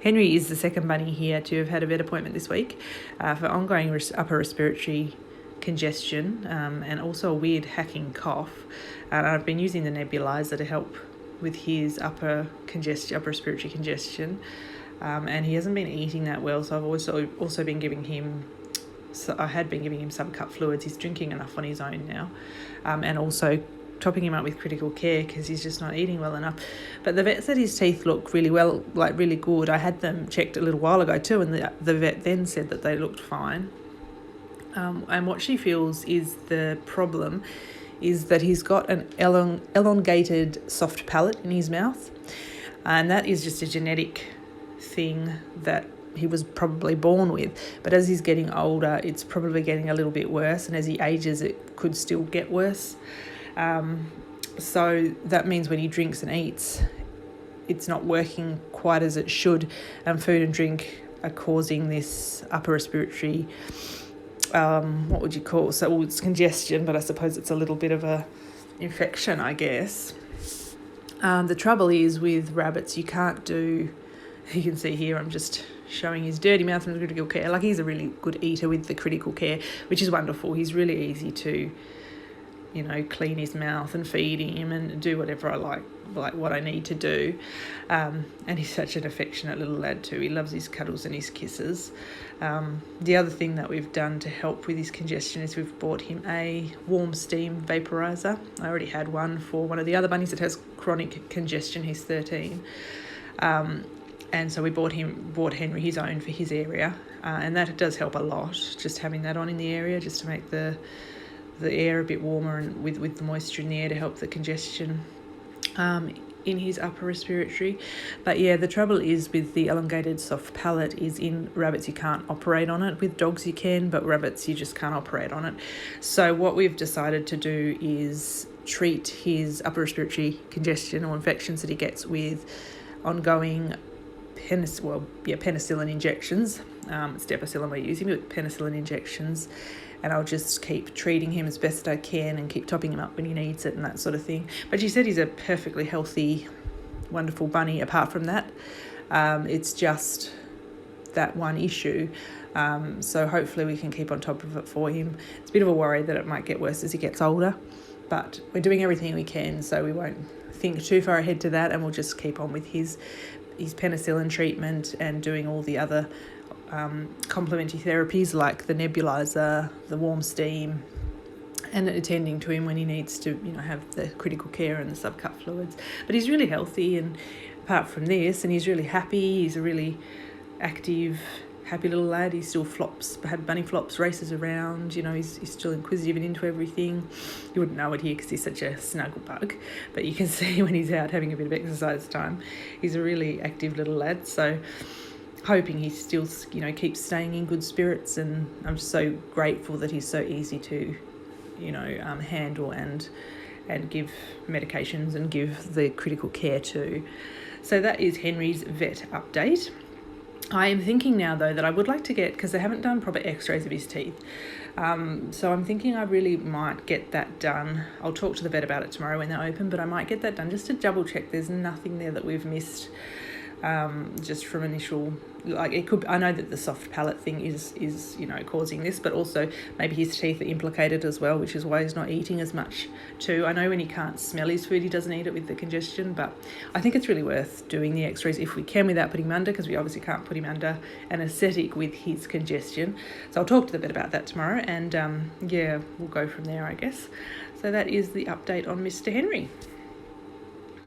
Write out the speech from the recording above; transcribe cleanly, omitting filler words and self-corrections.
Henry is the second bunny here to have had a vet appointment this week for ongoing upper respiratory congestion and also a weird hacking cough. And I've been using the nebulizer to help with his upper respiratory congestion, and he hasn't been eating that well, so I've also been giving him subcut fluids. He's drinking enough on his own now, and also topping him up with critical care because he's just not eating well enough. But the vet said his teeth look really well, like really good. I had them checked a little while ago too, and the vet then said that they looked fine. And what she feels is the problem is that he's got an elongated soft palate in his mouth, and that is just a genetic thing that he was probably born with. But as he's getting older, it's probably getting a little bit worse, and as he ages, it could still get worse. So that means when he drinks and eats, it's not working quite as it should, and food and drink are causing this upper respiratory what would you call? So it's congestion, but I suppose it's a little bit of a infection, I guess. The trouble is with rabbits, you can't do, you can see here, I'm just showing his dirty mouth and critical care. Like, he's a really good eater with the critical care, which is wonderful. He's really easy to, clean his mouth and feed him and do whatever I like what I need to do. And he's such an affectionate little lad too. He loves his cuddles and his kisses. The other thing that we've done to help with his congestion is we've bought him a warm steam vaporizer. I already had one for one of the other bunnies that has chronic congestion. He's 13. And so we bought Henry his own for his area. And that does help a lot, just having that on in the area, just to make the air a bit warmer and with the moisture in the air to help the congestion in his upper respiratory. But yeah, the trouble is with the elongated soft palate is in rabbits you can't operate on it. With dogs you can, but rabbits you just can't operate on it. So what we've decided to do is treat his upper respiratory congestion or infections that he gets with ongoing penicillin injections. It's Depasilin we're using, but penicillin injections. And I'll just keep treating him as best I can and keep topping him up when he needs it and that sort of thing. But she said he's a perfectly healthy, wonderful bunny apart from that. It's just that one issue. So hopefully we can keep on top of it for him. It's a bit of a worry that it might get worse as he gets older, but we're doing everything we can, so we won't think too far ahead to that, and we'll just keep on with his penicillin treatment and doing all the other complementary therapies like the nebulizer, the warm steam, and attending to him when he needs to, have the critical care and the subcut fluids. But he's really healthy, and apart from this, and he's really happy. He's a really active, happy little lad. He still had bunny flops, races around. He's still inquisitive and into everything. You wouldn't know it here because he's such a snuggle bug, but you can see when he's out having a bit of exercise time, he's a really active little lad. So hoping he still, keeps staying in good spirits, and I'm just so grateful that he's so easy to, handle and give medications and give the critical care to. So that is Henry's vet update. I am thinking now, though, that I would like to get, because they haven't done proper x-rays of his teeth, so I'm thinking I really might get that done. I'll talk to the vet about it tomorrow when they're open, but I might get that done just to double check there's nothing there that we've missed. Just from initial, it could, I know that the soft palate thing is causing this, but also maybe his teeth are implicated as well, which is why he's not eating as much too. I know when he can't smell his food, he doesn't eat it with the congestion, but I think it's really worth doing the x-rays if we can without putting him under, because we obviously can't put him under anaesthetic with his congestion. So I'll talk to the vet about that tomorrow, and we'll go from there, I guess. So that is the update on Mr. Henry.